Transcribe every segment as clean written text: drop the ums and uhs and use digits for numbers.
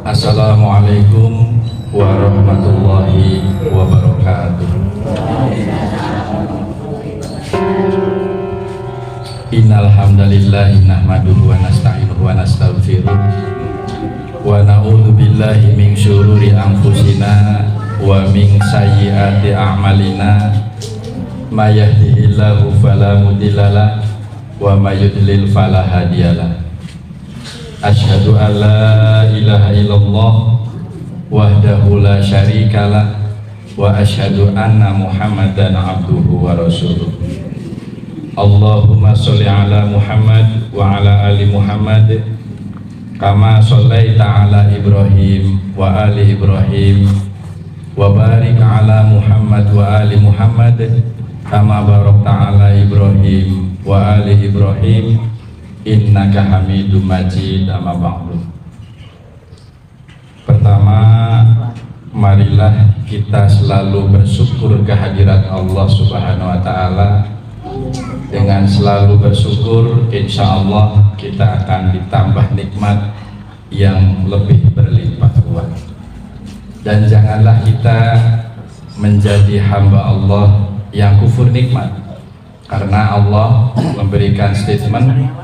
Assalamualaikum warahmatullahi wabarakatuh. Innal hamdalillahi nahmaduhu wa nasta'inuhu wa nastaghfiruh wa na'udzu billahi min syururi anfusina wa min sayyiati a'malina may yahdihillahu fala mudhillalah wa may yudlil fala hadiyalah. Asyhadu an la ilaha illallah wahdahu la syarikalah wa asyhadu anna Muhammadan abduhu wa rasuluh. Allahumma sholli ala Muhammad wa ala ali Muhammad kama shallaita ala Ibrahim wa ali Ibrahim wa barik ala Muhammad wa ali Muhammad kama barakta ala Ibrahim wa ali Ibrahim innaka hamidum majid. Amma ba'du. Pertama, marilah kita selalu bersyukur kehadirat Allah Subhanahu wa taala. Dengan selalu bersyukur, insya Allah kita akan ditambah nikmat yang lebih berlimpah ruah. Dan janganlah kita menjadi hamba Allah yang kufur nikmat, karena Allah memberikan statement,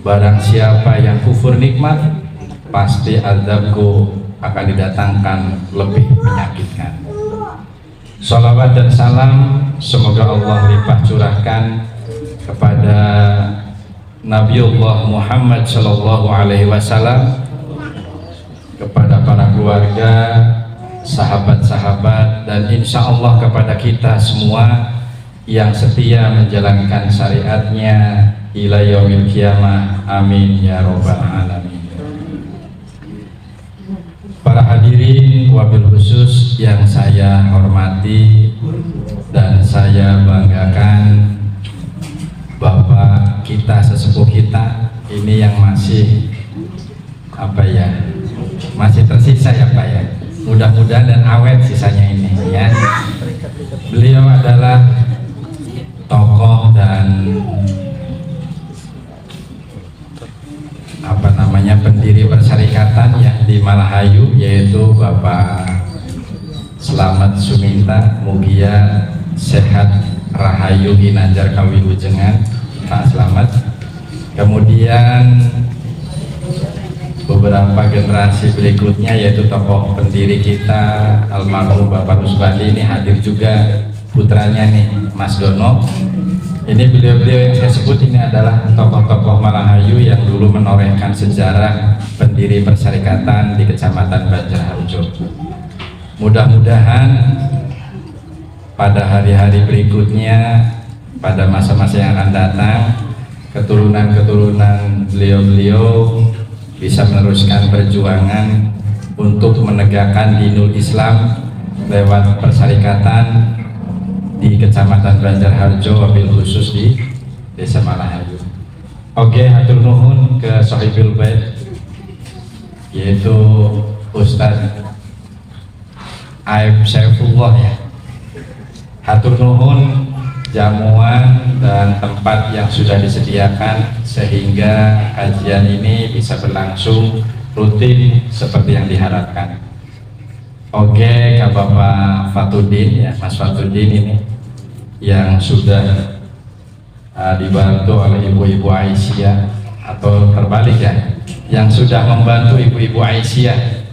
barang siapa yang kufur nikmat, pasti azabku akan didatangkan lebih menyakitkan. Salawat dan salam semoga Allah limpah curahkan kepada Nabiullah Muhammad Sallallahu Alaihi Wasallam, kepada para keluarga, sahabat-sahabat, dan insya Allah kepada kita semua yang setia menjalankan syariatnya ila yaumil qiyamah. Amin ya robbal alamin. Para hadirin, wabil khusus yang saya hormati dan saya banggakan, Bapak kita, sesepuh kita ini yang masih masih tersisa ya Pak ya, mudah-mudahan dan awet sisanya ini ya. Beliau adalah tokoh dan pendiri persyarikatan ya di Malahayu, yaitu Bapak Slamet Suminta Mugia Sehat Rahayu Ginanjar Kawilujengan Pak Slamet. Kemudian beberapa generasi berikutnya yaitu tokoh pendiri kita almarhum Bapak Rusbandi, ini hadir juga putranya nih Mas Dono. Ini beliau-beliau yang saya sebut ini adalah tokoh-tokoh Malahayu yang dulu menorehkan sejarah pendiri persyarikatan di Kecamatan Banjarharjo. Mudah-mudahan pada hari-hari berikutnya, pada masa-masa yang akan datang, keturunan-keturunan beliau-beliau bisa meneruskan perjuangan untuk menegakkan dinul Islam lewat persyarikatan di Kecamatan Banjarharjo, wabil khusus di Desa Malahayu. Oke, hatur nuhun ke Sohibul Bait, yaitu Ustadz Aib Saifullah ya. Hatur nuhun jamuan dan tempat yang sudah disediakan sehingga kajian ini bisa berlangsung rutin seperti yang diharapkan. Oke, Kak Bapak Fatudin ya, Mas Fatudin ini yang sudah dibantu oleh Ibu-Ibu Aisyah, atau terbalik ya, yang sudah membantu Ibu-Ibu Aisyah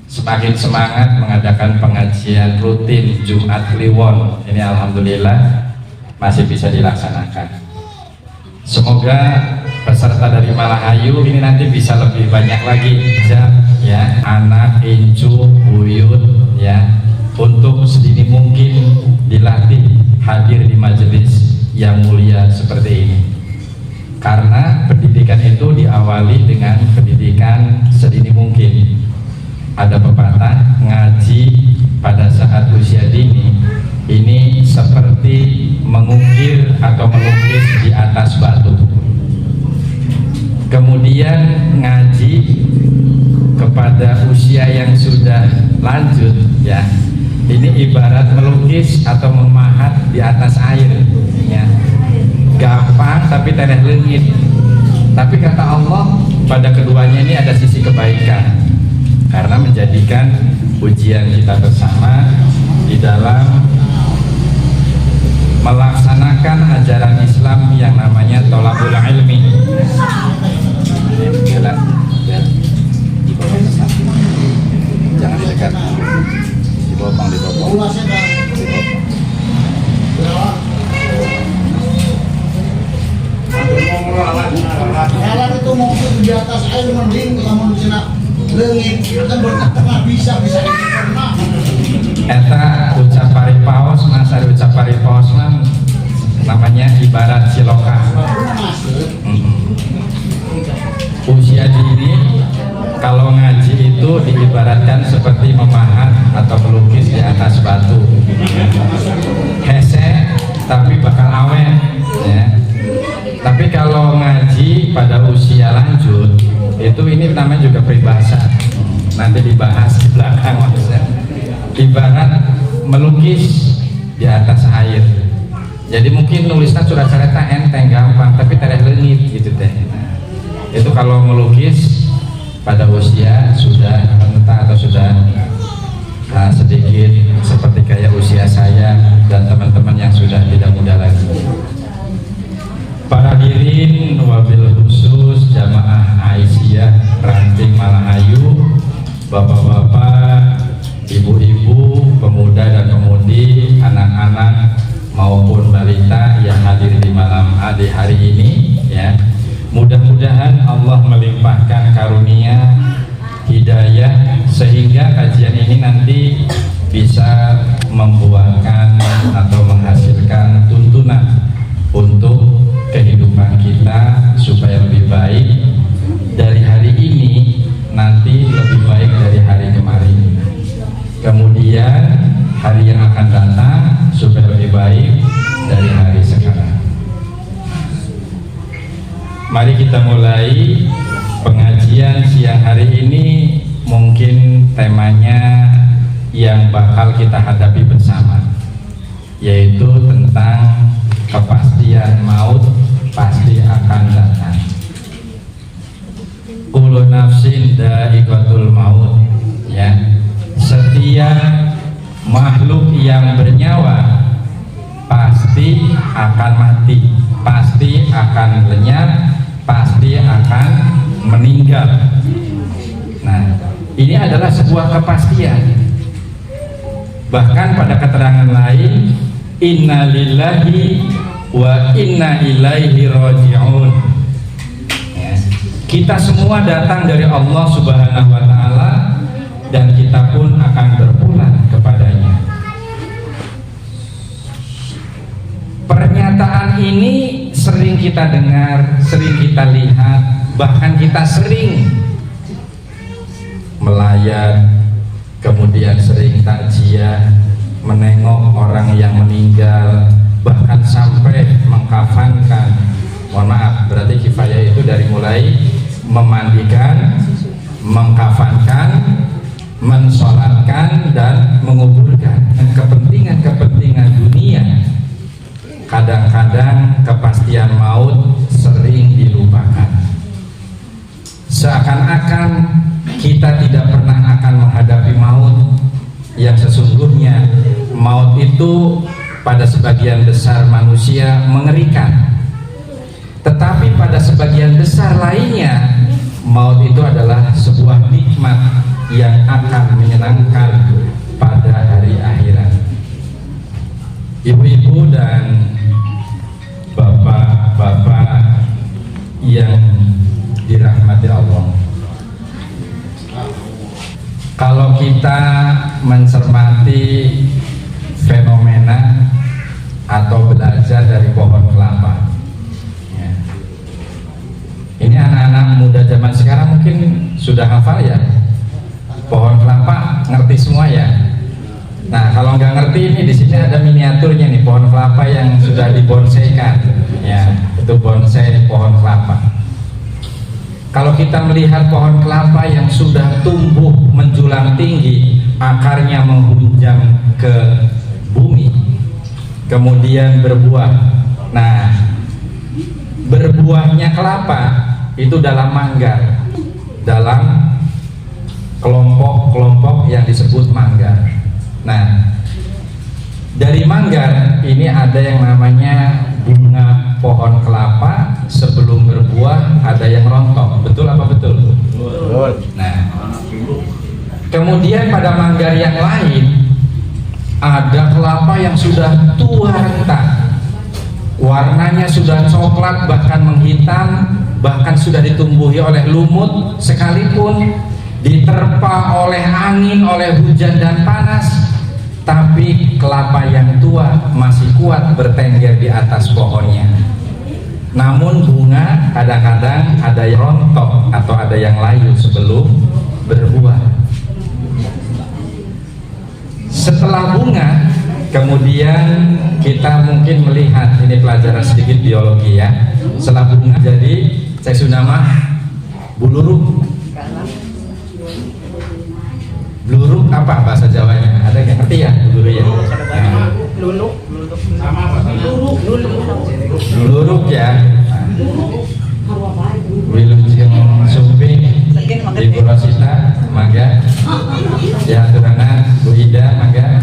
semakin semangat mengadakan pengajian rutin Jumat Kliwon. Ini alhamdulillah masih bisa dilaksanakan. Semoga peserta dari Malahayu ini nanti bisa lebih banyak lagi ya, anak, incu, buyut ya, untuk sedini mungkin dilatih hadir di majelis yang mulia seperti ini. Karena pendidikan itu diawali dengan pendidikan sedini mungkin. Ada pepatah, ngaji pada saat usia dini ini seperti mengukir atau melukis di atas batu. Kemudian ngaji kepada usia yang sudah lanjut ya, ini ibarat melukis atau memahat di atas air ya. Gampang tapi teneh leungit. Tapi kata Allah, pada keduanya ini ada sisi kebaikan. karena menjadikan ujian kita bersama di dalam melaksanakan ajaran Islam yang namanya thalabul ilmi. Jalan, di bawah jangan di dekat, di bawah, di bawah. Jalan itu mungkin di atas air mending kalau di sana lengit kan bertengah bisa pernah. Eta ucapari paus, masari ucapari paus namanya ibarat siloka. Usia dini kalau ngaji itu diibaratkan seperti memahat atau melukis di atas batu. Hese tapi bakal awet ya. Tapi kalau ngaji pada usia lanjut itu ini namanya juga peribahasa, nanti dibahas di belakang maksudnya. Ibarat melukis di atas air, jadi mungkin nulisnya surat-suratnya enteng gampang tapi tereh leungit gitu teh. Itu kalau melukis pada usia sudah renta atau sudah sedikit seperti kayak usia saya dan teman-teman yang sudah tidak muda lagi. Para hadirin wabil khusus jamaah Aisyah Ranting Malahayu, bapak-bapak, ibu-ibu, pemuda dan pemudi, anak-anak maupun balita yang hadir di malam di hari ini ya. Mudah-mudahan Allah melimpahkan karunia hidayah sehingga kajian ini nanti bisa membuahkan atau menghasilkan tuntunan untuk kehidupan kita supaya lebih baik dari hari ini, nanti lebih baik dari hari kemarin, kemudian hari yang akan datang supaya lebih baik dari hari sekarang. Mari kita mulai pengajian siang hari ini. Mungkin temanya yang bakal kita hadapi bersama, yaitu tentang kepastian maut pasti akan datang. Kullu nafsin dha'iqatul maut ya. Setiap makhluk yang bernyawa pasti akan mati, pasti akan lenyap, pasti akan meninggal. Nah, ini adalah sebuah kepastian. Bahkan pada keterangan lain, inna lillahi wa inna ilaihi raji'un ya. Kita semua datang dari Allah Subhanahu wa ta'ala dan kita pun akan berpulang kepadanya. Pernyataan ini sering kita dengar, sering kita lihat, bahkan kita sering melayat, kemudian sering takziah, menengok orang yang meninggal, bahkan sampai mengkafankan. Mohon maaf, berarti kifayah itu dari mulai memandikan, mengkafankan, mensolatkan, dan menguburkan. Dan kepentingan-kepentingan dunia, kadang-kadang kepastian maut sering dilupakan. Seakan-akan kita tidak pernah akan menghadapi maut, yang sesungguhnya maut itu pada sebagian besar manusia mengerikan, tetapi pada sebagian besar lainnya maut itu adalah sebuah nikmat yang akan menyenangkan pada hari akhirat. Ibu-ibu dan bapak-bapak yang dirahmati Allah, kalau kita mencermati fenomena atau belajar dari pohon kelapa ya. Ini anak-anak muda zaman sekarang mungkin sudah hafal ya pohon kelapa, ngerti semua ya. Nah, kalau nggak ngerti, ini di sini ada miniaturnya nih, pohon kelapa yang sudah dibonsaikan ya, itu bonsai pohon kelapa. Kalau kita melihat pohon kelapa yang sudah tumbuh menjulang tinggi, akarnya menghunjam ke bumi, kemudian berbuah. Nah, berbuahnya kelapa itu dalam manggar, dalam kelompok kelompok-kelompok yang disebut manggar. Nah, dari manggar ini ada yang namanya bunga pohon kelapa, sebelum berbuah ada yang rontok. Betul apa betul? Betul. Nah, kemudian pada manggar yang lain ada kelapa yang sudah tua renta, warnanya sudah coklat bahkan menghitam, bahkan sudah ditumbuhi oleh lumut, sekalipun diterpa oleh angin, oleh hujan dan panas, tapi kelapa yang tua masih kuat bertengger di atas pohonnya. Namun bunga kadang-kadang ada yang rontok atau ada yang layu sebelum berbuah. Setelah bunga, kemudian kita mungkin melihat, ini pelajaran sedikit biologi ya. Setelah bunga jadi saya sunama buluruk. Buluruk apa bahasa Jawanya? Ada yang ngerti ya buluruk ya? Nah. Buluruk ya. Wilujeng Sumping Ibu Rosita mangga, ya Turana Bu Ida mangga,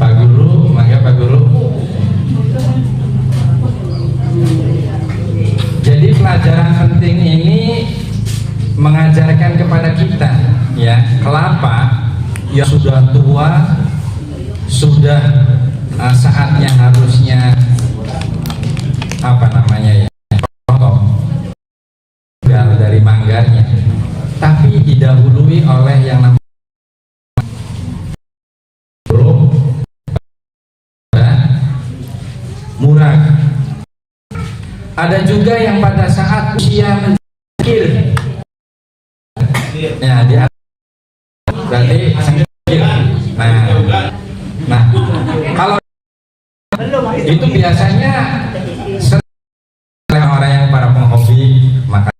Pak Guru mangga Pak Guru. Jadi pelajaran penting ini mengajarkan kepada kita ya, kelapa yang sudah tua sudah saatnya harusnya apa namanya ya, dari manggarnya, tapi didahului oleh yang namanya murah. Ada juga yang pada saat usia mencekil, ya dia berarti sengkil. Nah, kalau itu biasanya orang yang para penghobi maka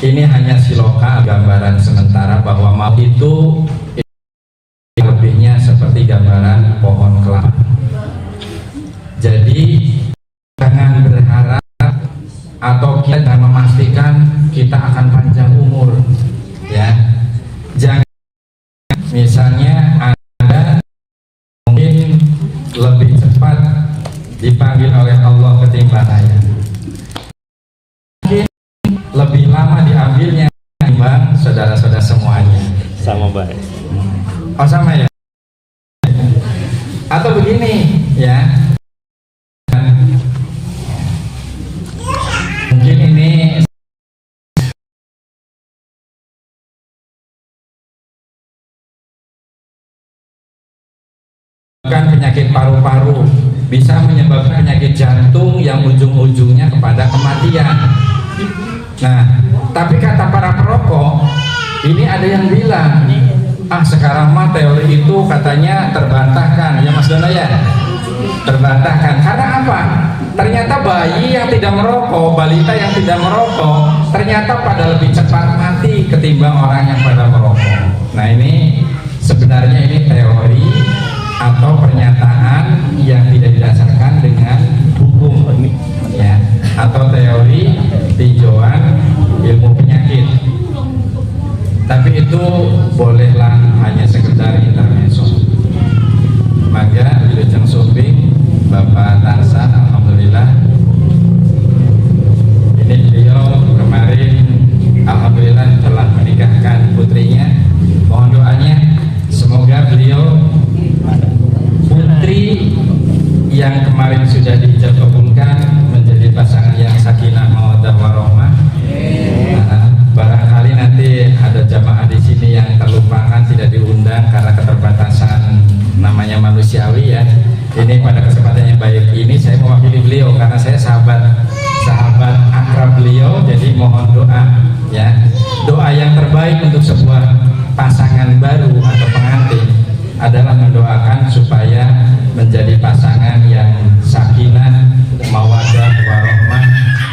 ini hanya siloka, gambaran sementara bahwa maut itu lebihnya seperti gambaran pohon kelapa. Jadi jangan berharap atau kita jangan memastikan kita akan panjang umur ya. Jangan misalnya Anda mungkin lebih cepat dipanggil oleh Allah ketimbang saya, mungkin lebih lama diambilnya ketimbang saudara-saudara semuanya. Sama baik. Oh sama ya. Atau begini ya, mungkin ini bukan penyakit paru-paru, bisa menyebabkan penyakit jantung yang ujung-ujungnya kepada kematian. Nah, tapi kata para perokok, ini ada yang bilang, sekarang mah teori itu katanya terbantahkan, ya Mas Dono ya? Terbantahkan, karena apa? Ternyata bayi yang tidak merokok, balita yang tidak merokok, ternyata pada lebih cepat mati ketimbang orang yang pada merokok. Nah ini sebenarnya ini teori atau pernyataan yang tidak didasarkan dengan hukum ya, atau teori tinjauan ilmu penyakit. Tapi itu bolehlah hanya sekedar intermezzo. Maka Wilujeng Sumping Bapak Tarsan, alhamdulillah ini beliau kemarin alhamdulillah telah menikahkan putrinya. Mohon doanya semoga beliau putri yang kemarin sudah diijab kabulkan menjadi pasangan yang sakinah mawaddah warahmah. Barangkali nanti ada jamaah di sini yang terlupakan tidak diundang karena keterbatasan namanya manusiawi ya. Ini pada kesempatan yang baik ini saya mewakili beliau karena saya sahabat akrab beliau, jadi mohon doa ya, doa yang terbaik untuk sebuah pasangan baru atau pengantin adalah mendoakan supaya menjadi pasangan yang sakinah mawaddah warahmah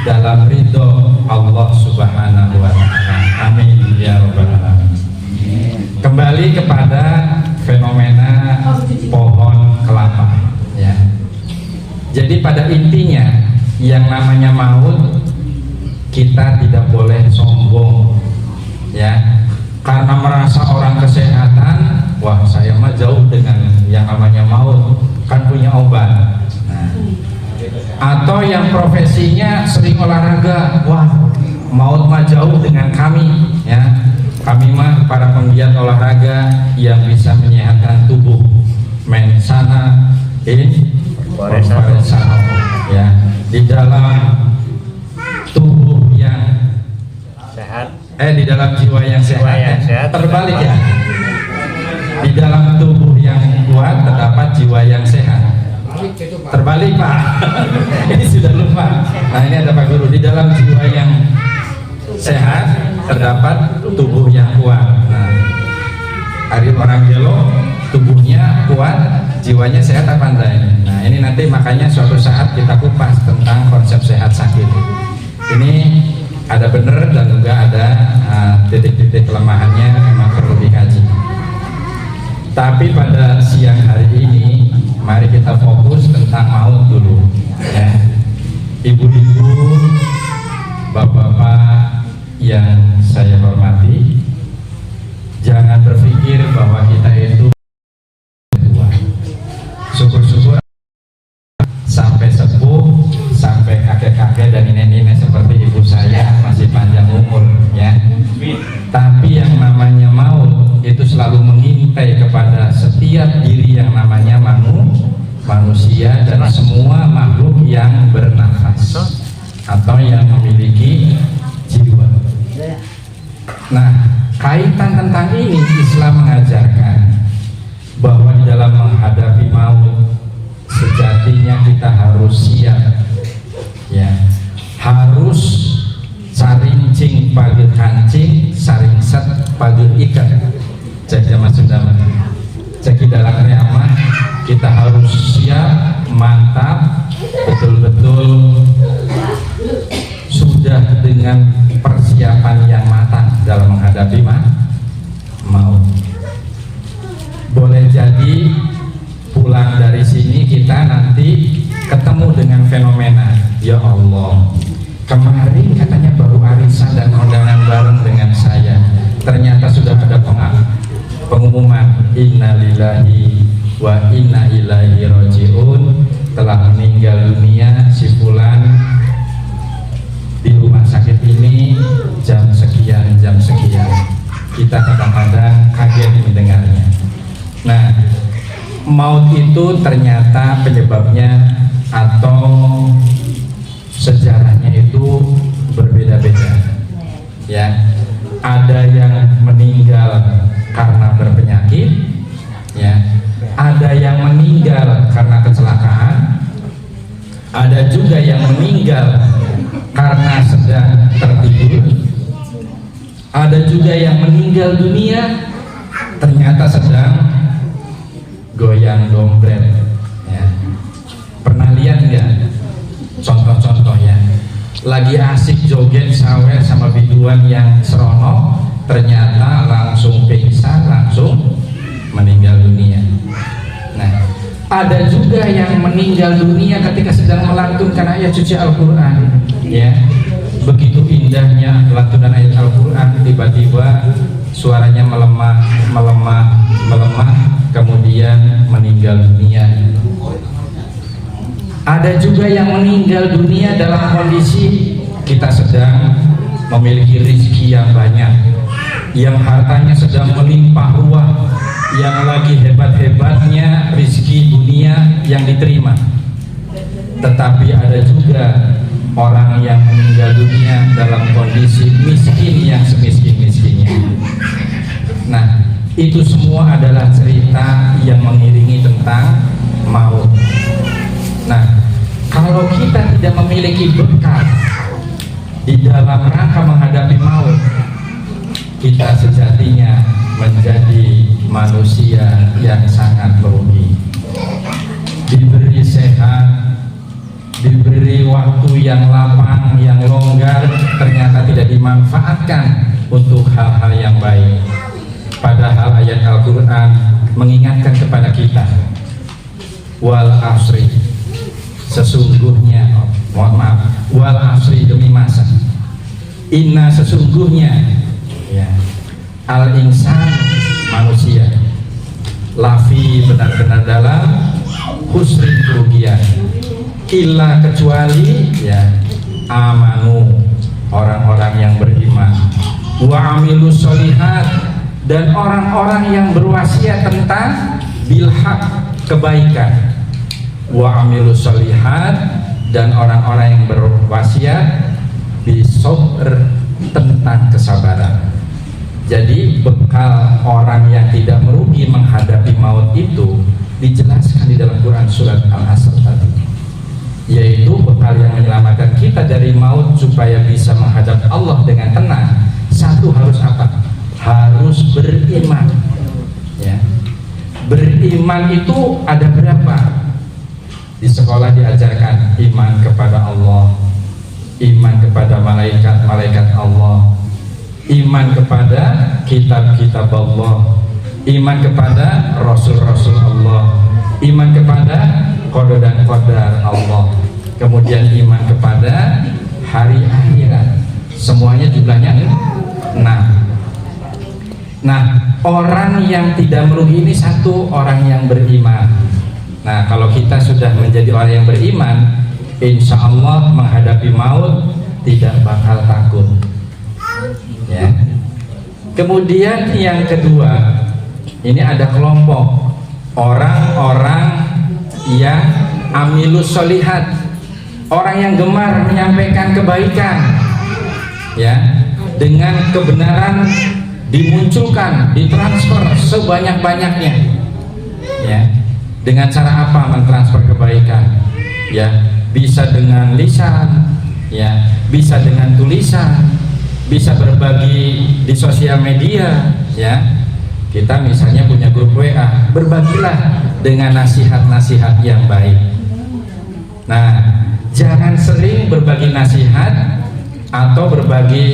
dalam ridho Allah Subhanahu wa taala. Amin ya rabbal alamin. Kembali kepada fenomena pohon kelapa ya. Jadi pada intinya yang namanya maut kita tidak boleh sombong ya. Karena merasa orang kesehatan, wah saya mah jauh dengan yang namanya maut, kan punya obat. Nah, atau yang profesinya sering olahraga, wah maut mah jauh dengan kami, ya. Kami mah para penggiat olahraga yang bisa menyehatkan tubuh, mensana in corpore sano, ya. Di dalam tubuh yang sehat, di dalam jiwa yang sehat, sehat. Terbalik ya. Di dalam tubuh yang kuat terdapat jiwa yang sehat. Terbalik Pak. Ini sudah lupa. Nah ini ada Pak Guru. Di dalam jiwa yang sehat terdapat tubuh yang kuat. Nah, hari orang gelo tubuhnya kuat, jiwanya sehat apa enggak? Nah ini nanti makanya suatu saat kita kupas tentang konsep sehat sakit. Ini ada benar dan juga ada titik-titik kelemahannya, memang perlu dikaji. Tapi pada siang hari ini mari kita fokus tentang maut dulu, ya. Ibu-ibu, bapak-bapak yang saya hormati, jangan berpikir bahwa kita itu tua. Syukur-syukur sampai sepuh, sampai kakek-kakek dan nenek-nenek seperti ibu saya masih panjang umur, ya. Tapi yang namanya maut itu selalu mengintai kepada setiap diri yang namanya manusia dan semua makhluk yang bernafas atau yang memiliki jiwa. Nah, kaitan tentang ini Islam mengajarkan bahwa di dalam menghadapi maut sejatinya kita harus siap, ya, harus sarincing pagil kancing, saring set pagil ikat. Jadi maksudnya jadi dalam reama kita harus siap, mantap, betul-betul sudah dengan persiapan yang matang dalam menghadapi maut. Boleh jadi pulang dari sini kita nanti ketemu dengan fenomena, ya Allah, kemarin katanya baru arisan dan kondangan bareng dengan saya, ternyata sudah ada pengumuman innalillahi wa inna ilaihi rajiun, telah meninggal dunia si fulan di rumah sakit ini jam sekian. Kita kadang-kadang kaget mendengarnya. Nah, maut itu ternyata penyebabnya atau sejarahnya itu berbeda-beda, ya. Ada yang meninggal karena berpenyakit, ya. Ada yang meninggal karena kecelakaan, ada juga yang meninggal karena sedang tertidur, ada juga yang meninggal dunia ternyata sedang goyang dompet, ya. Pernah lihat nggak contoh-contohnya? Lagi asik joget sawer sama biduan yang seronok, ternyata langsung pingsan, langsung meninggal dunia. Nah, ada juga yang meninggal dunia ketika sedang melantunkan ayat suci Al-Quran, ya. Begitu indahnya lantunan ayat Al-Quran, tiba-tiba suaranya melemah, kemudian meninggal dunia. Ada juga yang meninggal dunia dalam kondisi kita sedang memiliki rezeki yang banyak, yang hartanya sedang melimpah ruah, yang lagi hebat-hebatnya rezeki dunia yang diterima. Tetapi ada juga orang yang meninggal dunia dalam kondisi miskin yang semiskin-miskinnya. Nah, itu semua adalah cerita yang mengiringi tentang maut. Nah, kalau kita tidak memiliki bekal di dalam rangka menghadapi maut, kita sejatinya menjadi manusia yang sangat merugi. Diberi sehat, diberi waktu yang lapang, yang longgar, ternyata tidak dimanfaatkan untuk hal-hal yang baik. Padahal ayat Al-Quran mengingatkan kepada kita, wal asri, sesungguhnya, mohon maaf, wal asri, demi masa, inna, sesungguhnya, ya, Al-insan manusia, lafi benar-benar dalam husri kerugian, illa kecuali ya amanu orang-orang yang beriman, wa amilus solihat dan orang-orang yang berwasiat tentang bilhaq kebaikan, wa amilus solihat dan orang-orang yang berwasiat bisobr tentang kesabaran. Jadi bekal orang yang tidak merugi menghadapi maut itu dijelaskan di dalam Quran surat Al-Asr tadi, yaitu bekal yang menyelamatkan kita dari maut supaya bisa menghadap Allah dengan tenang. Satu, harus apa? Harus beriman ya. Beriman itu ada berapa? Di sekolah diajarkan iman kepada Allah, iman kepada malaikat-malaikat Allah, iman kepada kitab-kitab Allah, iman kepada rasul-rasul Allah, iman kepada qada dan qadar Allah, kemudian iman kepada hari akhirat. Semuanya jumlahnya 6. Nah, orang yang tidak merugi ini satu, orang yang beriman. Nah, kalau kita sudah menjadi orang yang beriman, insya Allah menghadapi maut tidak bakal takut ya. Kemudian yang kedua, ini ada kelompok orang-orang yang amilus solihat, orang yang gemar menyampaikan kebaikan ya, dengan kebenaran dimunculkan, ditransfer sebanyak-banyaknya ya. Dengan cara apa mentransfer kebaikan ya? Bisa dengan lisan ya, bisa dengan tulisan, bisa berbagi di sosial media ya. Kita misalnya punya grup WA, berbagilah dengan nasihat-nasihat yang baik. Nah, jangan sering berbagi nasihat atau berbagi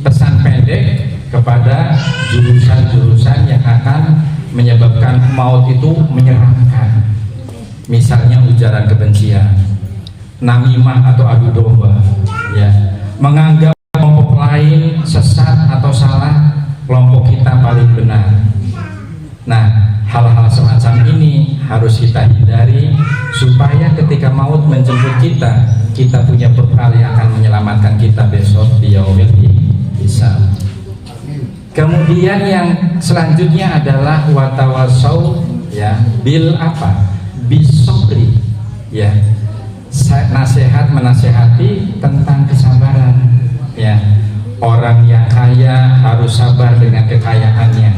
pesan pendek kepada jurusan-jurusan yang akan menyebabkan maut itu menyeramkan. Misalnya ujaran kebencian, namimah atau adu domba ya, menganggap kelompok lain sesat atau salah, kelompok kita paling benar. Nah, hal-hal semacam ini harus kita hindari supaya ketika maut menjemput kita, kita punya bekal yang akan menyelamatkan kita besok di yaumil hisab. Kemudian yang selanjutnya adalah watawasau ya bil apa? Bisobri ya. Nasihat menasehati tentang kesabaran ya. Orang yang kaya harus sabar dengan kekayaannya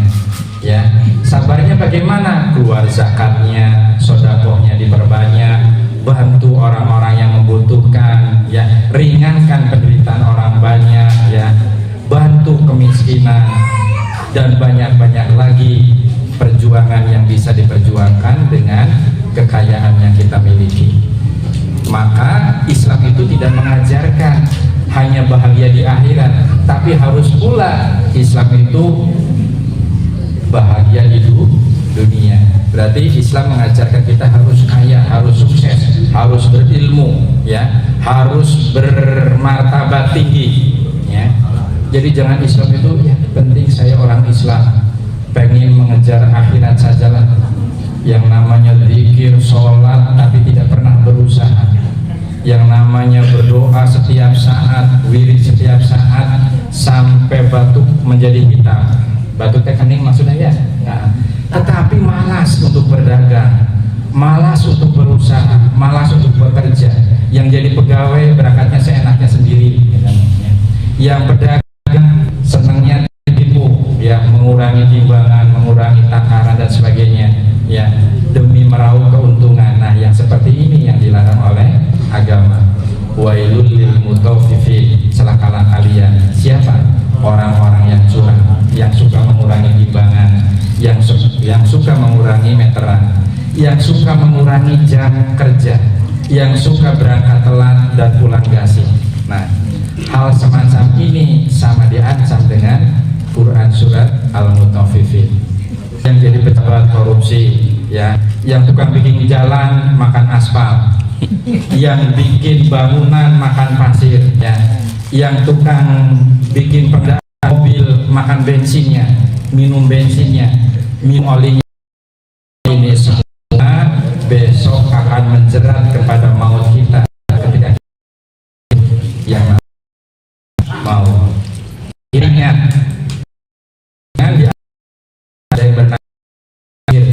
ya. Sabarnya bagaimana? Keluar zakatnya, sedekahnya diperbanyak, bantu orang-orang yang membutuhkan ya, ringankan penderitaan orang banyak ya, bantu kemiskinan, dan banyak-banyak lagi perjuangan yang bisa diperjuangkan dengan kekayaan yang kita miliki. Maka Islam itu tidak mengajarkan hanya bahagia di akhirat, tapi harus pula Islam itu bahagia di dunia. Berarti Islam mengajarkan kita harus kaya, harus sukses, harus berilmu ya, harus bermartabat tinggi ya. Jadi jangan Islam itu ya penting saya orang Islam, pengen mengejar akhirat sajalah. Yang namanya zikir, sholat tapi tidak pernah berusaha, yang namanya berdoa setiap saat, wirid setiap saat sampai batuk menjadi hitam. Batuk teh kening maksudnya ya? Nah, tetapi malas untuk berdagang, malas untuk berusaha, malas untuk bekerja. Yang jadi pegawai berangkatnya seenaknya sendiri yang pedagang senangnya tipu ya, mengurangi timbangan, mengurangi takaran dan sebagainya ya, demi meraup keuntungan. Nah, yang seperti ini yang dilarang oleh agama. Wailul lil mutaffifin, celakalah kalian. Siapa? Orang-orang yang curang, yang suka mengurangi timbangan, yang suka mengurangi meteran, yang suka mengurangi jam kerja, yang suka berangkat telat dan pulang gasing. Nah, hal semacam ini sama diancam dengan Quran surat Al-Mutaffifin. Yang jadi pejabat korupsi ya, yang tukang bikin jalan makan aspal, yang bikin bangunan makan pasir ya, yang tukang bikin pengendara mobil makan bensinnya, minum bensinnya, minum olinya, ini semua besok akan menjerat kepada maut kita ketika yang mau. Ingat, ada yang bernasib,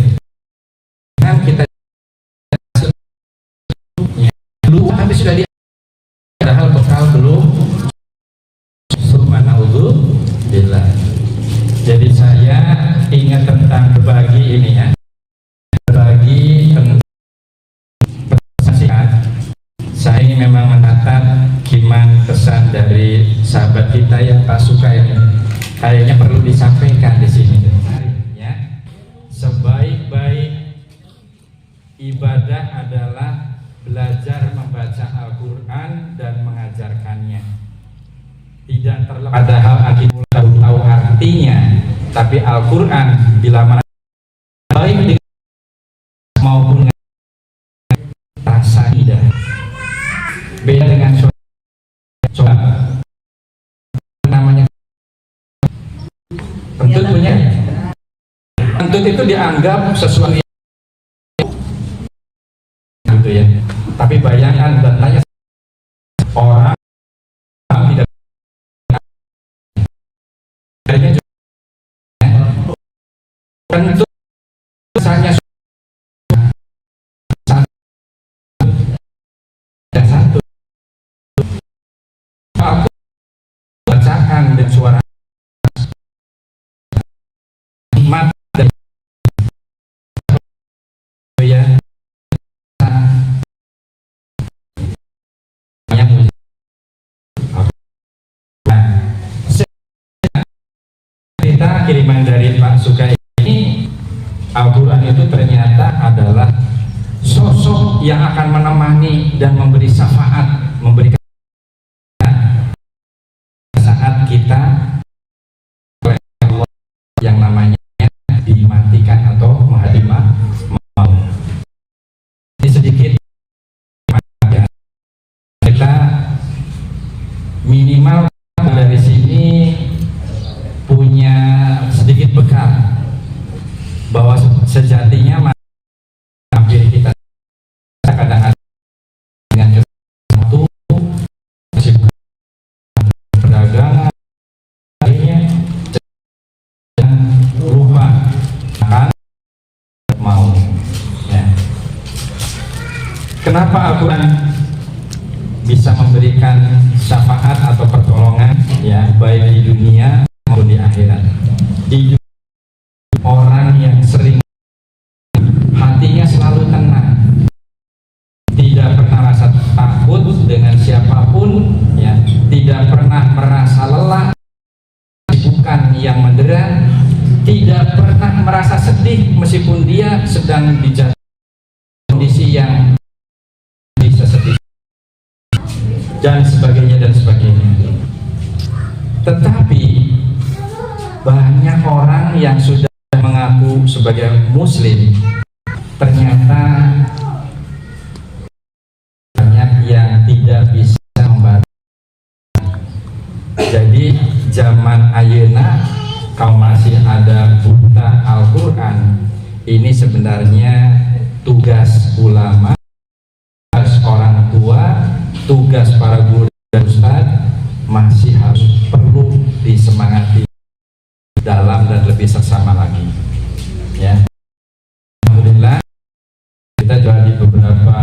kan kita dulu tapi sudah di padahal bekal belum. Subhanallah. Jadi saya ingat tentang berbagi ini ya, berbagi tentang nasihat. Saya ini memang mencatat kiman pesan dari sahabat kita yang tak suka ini, kayaknya perlu disampaikan di sini ya. Sebaik-baik ibadah adalah belajar membaca Al-Quran dan mengajarkannya. Tidak terlepas padahal kita tahu artinya, tapi Al-Quran bila mana baik maupun rasa indah, beda dengan sholat namanya kentut punya kentut itu dianggap sesuatu gitu ya. Tapi bayangkan dan tanya orang tidak kentut misalnya satu aku bacakan dan suara nikmat dan ya cerita kiriman dari Pak Sukai ini, Al-Quran itu ternyata adalah sosok yang akan menemani dan memberi syafaat, memberikan saat kita yang namanya dimatikan atau menghadimah mau. Ini sedikit ya, kita minimal dari sini punya sedikit bekal bahwa sejatinya hampir kita kadang-kadang dengan sesuatu kesibukan perdagangan lainnya lupa akan mau ya. Kenapa Al-Quran bisa memberikan syafaat atau pertolongan ya, baik di dunia maupun di akhirat. Di orang yang sering hatinya selalu tenang, tidak pernah merasa takut dengan siapapun ya, tidak pernah merasa lelah, bukan yang mendera, tidak pernah merasa sedih meskipun dia sedang di kondisi yang bisa sedih dan sebagainya dan sebagainya. Tetapi banyak orang yang sudah mengaku sebagai muslim ternyata banyak yang tidak bisa membaca. Jadi zaman ayeuna kalau masih ada buta Al-Quran, ini sebenarnya tugas ulama, tugas orang tua, tugas para guru dan ustadz masih harus perlu disemangati dalam dan lebih seksama lagi ya. Alhamdulillah kita juga di beberapa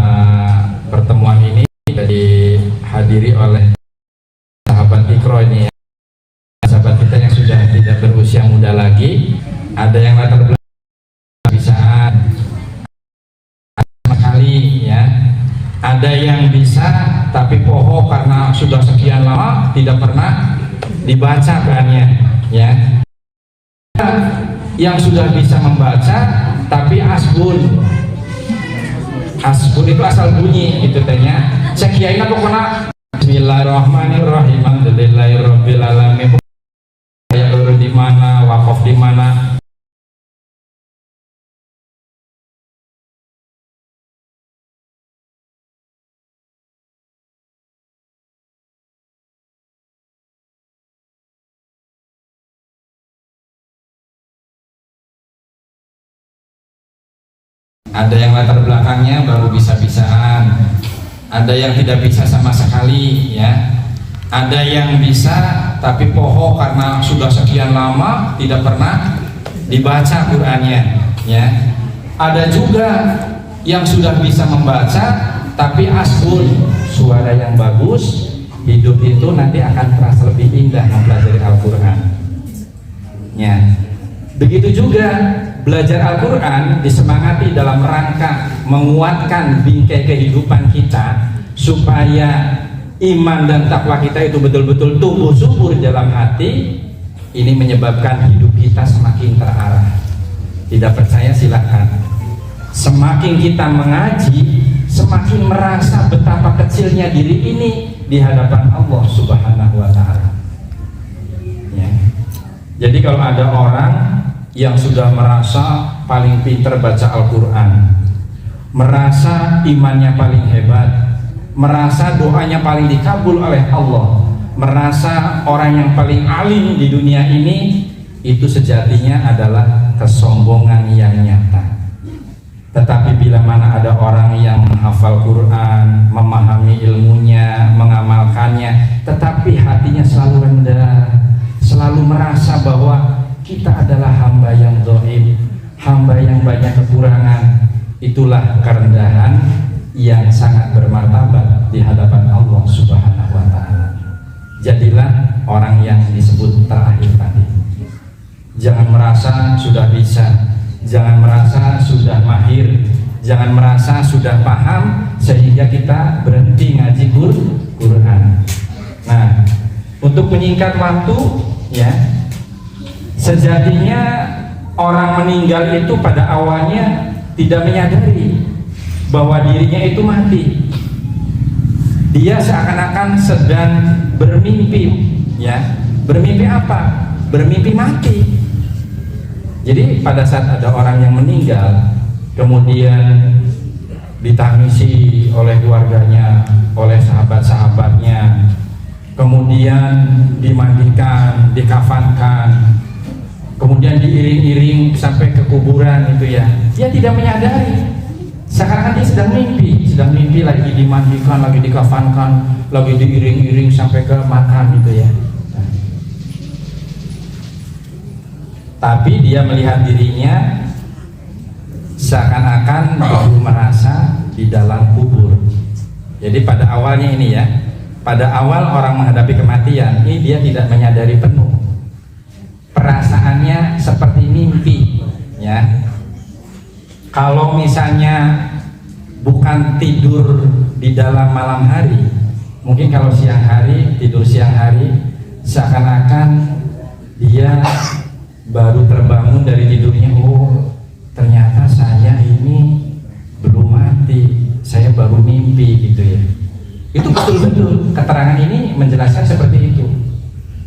pertemuan ini dihadiri oleh sahabat Ikro ini ya. Sahabat kita yang sudah tidak berusia muda lagi, ada yang latar belakang bisa sekali ya, ada yang bisa tapi poho karena sudah sekian lama tidak pernah dibaca bahannya ya. Yang sudah bisa membaca tapi asbun itu asal bunyi itu tanya sekian apa kena Bismillahirrahmanirrahim Alhamdulillahirabbil alamin ya di mana wakaf di mana Ada yang latar belakangnya baru bisa-bisaan, ada yang tidak bisa sama sekali, ya. Ada yang bisa tapi poho karena sudah sekian lama tidak pernah dibaca Qur'annya, ya. Ada juga yang sudah bisa membaca tapi asbun, suara yang bagus, hidup itu nanti akan terasa lebih indah mempelajari Al-Qur'an, ya. Begitu juga belajar Al-Quran disemangati dalam rangka menguatkan bingkai kehidupan kita supaya iman dan takwa kita itu betul-betul tumbuh subur dalam hati. Ini menyebabkan hidup kita semakin terarah. Tidak percaya silakan. Semakin kita mengaji, semakin merasa betapa kecilnya diri ini di hadapan Allah Subhanahu wa Ta'ala, ya. Jadi kalau ada orang yang sudah merasa paling pintar baca Al-Quran, merasa imannya paling hebat, merasa doanya paling dikabul oleh Allah, merasa orang yang paling alim di dunia ini, itu sejatinya adalah kesombongan yang nyata. Tetapi bila mana ada orang yang menghafal Quran, memahami ilmunya, mengamalkannya, tetapi hatinya selalu rendah, selalu merasa bahwa kita adalah hamba yang dhaif, hamba yang banyak kekurangan, itulah kerendahan yang sangat bermartabat di hadapan Allah Subhanahu wa Ta'ala. Jadilah orang yang disebut terakhir tadi. Jangan merasa sudah bisa, jangan merasa sudah mahir, jangan merasa sudah paham sehingga kita berhenti ngaji Quran. Nah, untuk menyingkat waktu, ya, sejatinya orang meninggal itu pada awalnya tidak menyadari bahwa dirinya itu mati. Dia seakan-akan sedang bermimpi, ya. Bermimpi apa? Bermimpi mati. Jadi pada saat ada orang yang meninggal, kemudian ditangisi oleh keluarganya, oleh sahabat-sahabatnya, kemudian dimandikan, dikafankan, kemudian diiring-iring sampai ke kuburan, itu ya, dia tidak menyadari, seakan-akan dia sedang mimpi lagi dimandikan, lagi dikafankan, lagi diiring-iring sampai ke makam, itu ya. Tapi dia melihat dirinya seakan-akan baru merasa di dalam kubur. Jadi pada awalnya ini ya, pada awal orang menghadapi kematian ini dia tidak menyadari penuh, perasaannya seperti mimpi, ya. Kalau misalnya bukan tidur di dalam malam hari, mungkin kalau siang hari tidur siang hari, seakan-akan dia baru terbangun dari tidurnya. Oh, ternyata saya ini belum mati, saya baru mimpi, gitu ya. Itu betul-betul keterangan ini menjelaskan seperti itu.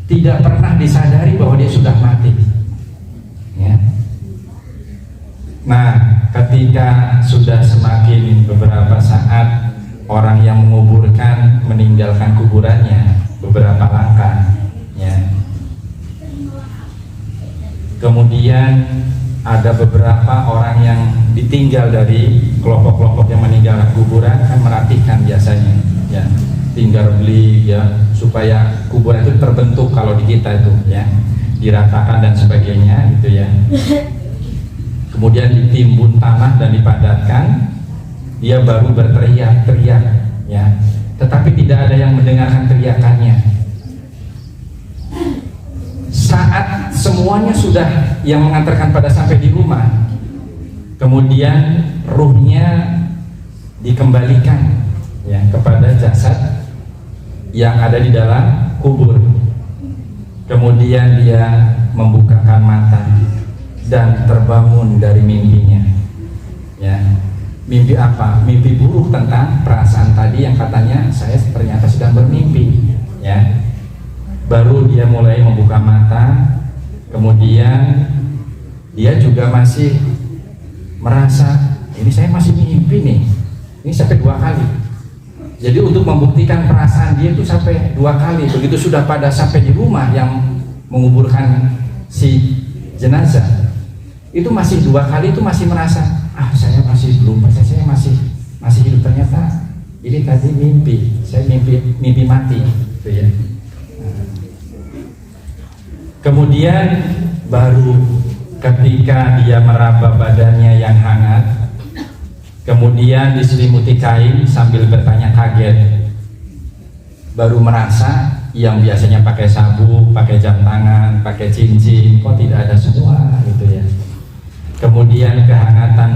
Tidak pernah disadari bahwa dia sudah mati, ya. Nah, ketika sudah semakin beberapa saat orang yang menguburkan meninggalkan kuburannya beberapa langkah, ya. Kemudian ada beberapa orang yang ditinggal dari kelompok-kelompok yang meninggalkan kuburan, kan merapikan biasanya, ya, tinggal beli, ya, supaya kuburan itu terbentuk kalau di kita itu, ya, diratakan dan sebagainya, gitu ya. Kemudian ditimbun tanah dan dipadatkan, dia baru berteriak-teriak, ya, tetapi tidak ada yang mendengarkan teriakannya. Saat semuanya sudah yang mengantarkan pada sampai di rumah, kemudian ruhnya dikembalikan, ya, kepada jasad yang ada di dalam kubur. Kemudian dia membukakan mata dan terbangun dari mimpinya, ya. Mimpi apa? Mimpi buruk tentang perasaan tadi yang katanya saya ternyata sedang bermimpi, ya. Baru dia mulai membuka mata, kemudian dia juga masih merasa ini saya masih mimpi nih, ini sampai 2 kali. Jadi untuk membuktikan perasaan dia itu sampai 2 kali. Begitu sudah pada sampai di rumah yang menguburkan si jenazah, itu masih 2 kali itu masih merasa saya masih belum percaya, saya masih hidup, ternyata ini tadi mimpi, saya mimpi mati gitu ya. Kemudian baru ketika dia meraba badannya yang hangat, kemudian diselimuti kain sambil bertanya kaget, baru merasa yang biasanya pakai sabuk, pakai jam tangan, pakai cincin, kok tidak ada semua gitu ya. Kemudian kehangatan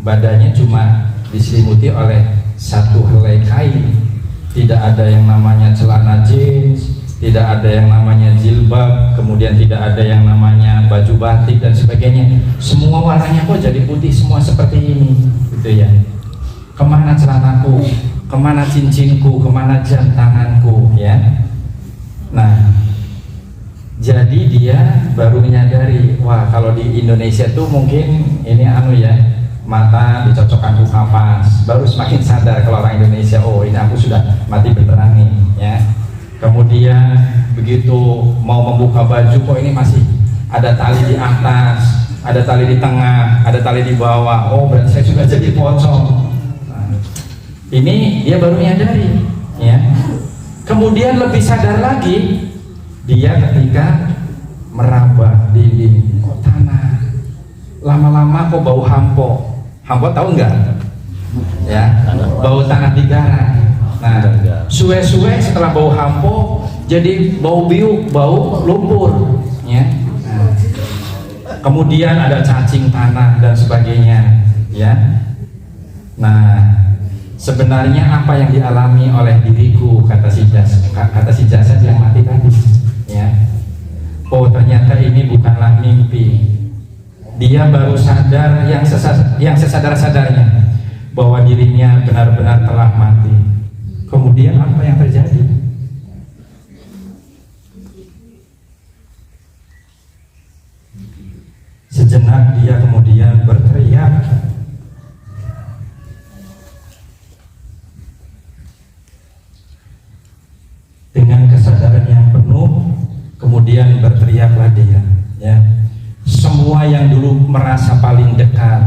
badannya cuma diselimuti oleh satu helai kain, tidak ada yang namanya celana jeans, tidak ada yang namanya jilbab, kemudian tidak ada yang namanya baju batik dan sebagainya. Semua warnanya kok jadi putih semua seperti ini gitu ya. Kemana celanaku, kemana cincinku, kemana jam tanganku ya. Nah, jadi dia baru menyadari, wah kalau di Indonesia tuh mungkin ini ya, mata dicocokkan ke kapas, baru semakin sadar kalau orang Indonesia, oh ini aku sudah mati beneran nih ya. Kemudian begitu mau membuka baju, kok ini masih ada tali di atas, ada tali di tengah, ada tali di bawah, oh berarti saya sudah jadi pocong. Nah, ini dia baru menyadari ya. Kemudian lebih sadar lagi dia ketika meraba dinding, kok tanah, lama-lama kok bau hampo. Hampo tahu nggak? Ya, bau tanah digarang. Nah, suwe-suwe setelah bau hampo jadi bau biuk, bau lumpur. Ya. Nah, kemudian ada cacing tanah dan sebagainya. Ya. Nah, sebenarnya apa yang dialami oleh diriku, kata si jasad yang mati tadi. Ya. Oh ternyata ini bukanlah mimpi. Dia baru sadar yang sesadar-sadarnya bahwa dirinya benar-benar telah mati. Kemudian apa yang terjadi? Sejenak dia kemudian berteriak, dengan kesadaran yang penuh. Kemudian berteriaklah dia ya. Semua yang dulu merasa paling dekat,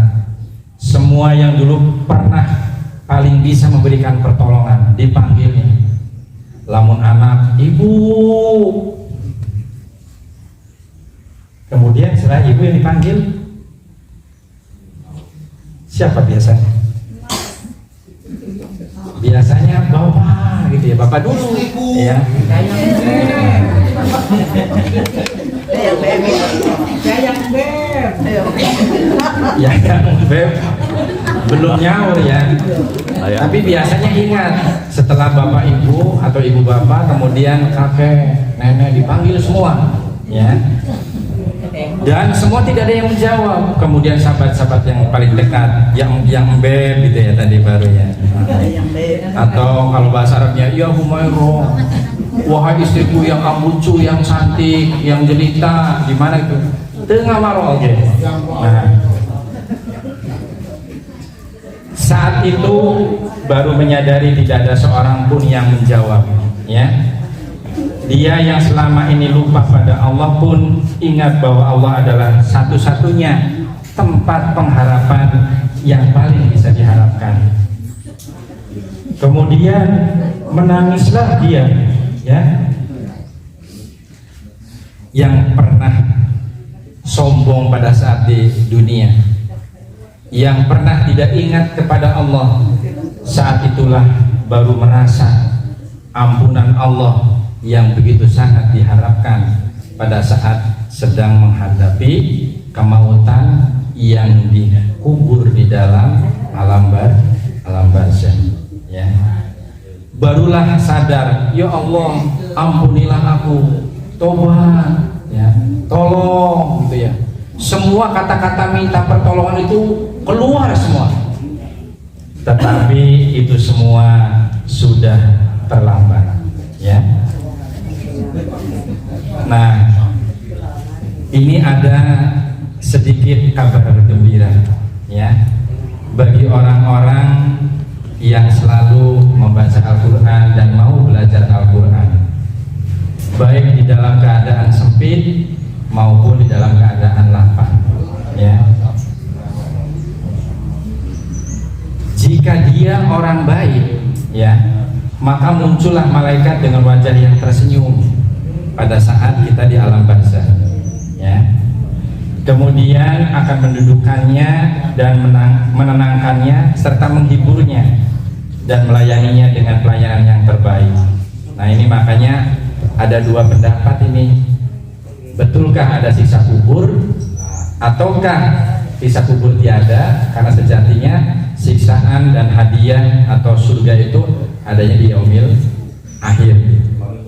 semua yang dulu pernah paling bisa memberikan pertolongan, dipanggilnya. Lamun anak, ibu. Kemudian setelah ibu yang dipanggil, siapa biasanya? Biasanya bapak gitu ya, bapak dulu ya. Yang beb belum nyaur ya. Tapi biasanya ingat setelah bapak ibu atau ibu bapak, kemudian kakek nenek dipanggil semua ya. Dan semua tidak ada yang menjawab. Kemudian sahabat-sahabat yang paling dekat, yang beb gitu ya tadi baru ya. Atau kalau bahasa Arabnya, ya Humairo, wahai istriku yang lucu, yang cantik, yang jelita, di mana itu? Tengah maro, oke. Nah, saat itu baru menyadari tidak ada seorang pun yang menjawab, ya. Dia yang selama ini lupa pada Allah pun ingat bahwa Allah adalah satu-satunya tempat pengharapan yang paling bisa diharapkan. Kemudian menangislah dia, ya, yang pernah sombong pada saat di dunia, yang pernah tidak ingat kepada Allah. Saat itulah baru merasa ampunan Allah yang begitu sangat diharapkan pada saat sedang menghadapi kemautan yang dikubur di dalam alam barzakh, ya. Barulah sadar, ya Allah, ampunilah aku, tobat, ya, tolong gitu ya. Semua kata-kata minta pertolongan itu keluar semua, tetapi itu semua sudah terlambat, ya. Nah, ini ada sedikit kabar gembira, ya, bagi orang-orang yang selalu membaca Al-Quran dan mau belajar Al-Quran, baik di dalam keadaan sempit maupun di dalam keadaan lapang, ya. maka muncullah malaikat dengan wajah yang tersenyum pada saat kita di alam barzakh, ya. Kemudian akan mendudukannya dan menenangkannya serta menghiburnya dan melayaninya dengan pelayanan yang terbaik. Nah, ini makanya ada dua pendapat ini. Betulkah ada siksa kubur ataukah siksa kubur tiada, karena sejatinya siksaan dan hadiah atau surga itu adanya di yaumil akhir.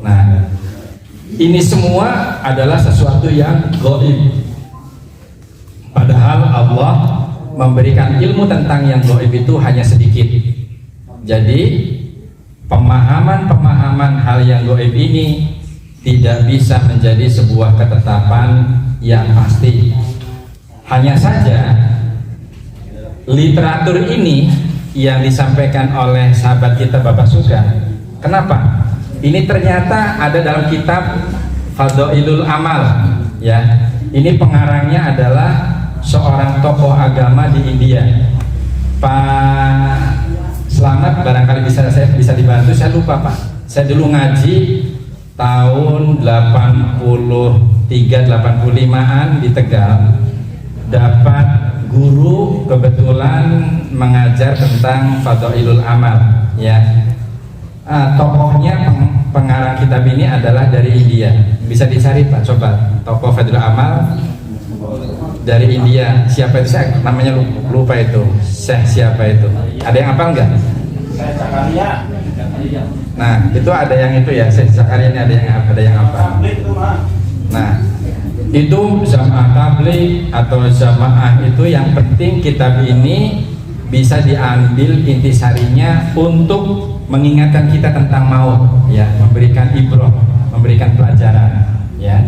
Nah, ini semua adalah sesuatu yang gaib. Padahal Allah memberikan ilmu tentang yang gaib itu hanya sedikit. Jadi pemahaman hal yang gaib ini tidak bisa menjadi sebuah ketetapan yang pasti. Hanya saja literatur ini yang disampaikan oleh sahabat kita Bapak Suka. Kenapa? Ini ternyata ada dalam kitab Fadhailul Amal, ya. Ini pengarangnya adalah seorang tokoh agama di India, Pak Selamat. Barangkali bisa dibantu, saya lupa Pak. Saya dulu ngaji tahun 83-85an di Tegal, dapat guru kebetulan mengajar tentang Fadhailul Amal, ya. Tokohnya pengarang kitab ini adalah dari India. Bisa dicari Pak, coba tokoh Fadhailul Amal dari India. Siapa itu? Saya namanya lupa itu. Siapa itu? Ada yang hafal nggak? Nah, itu ada yang itu ya. Zakaria ini ada yang hafal. Nah, itu jamaah tabligh atau jamaah itu yang penting kitab ini bisa diambil intisarinya untuk mengingatkan kita tentang maut, ya, memberikan ibrah, memberikan pelajaran, ya.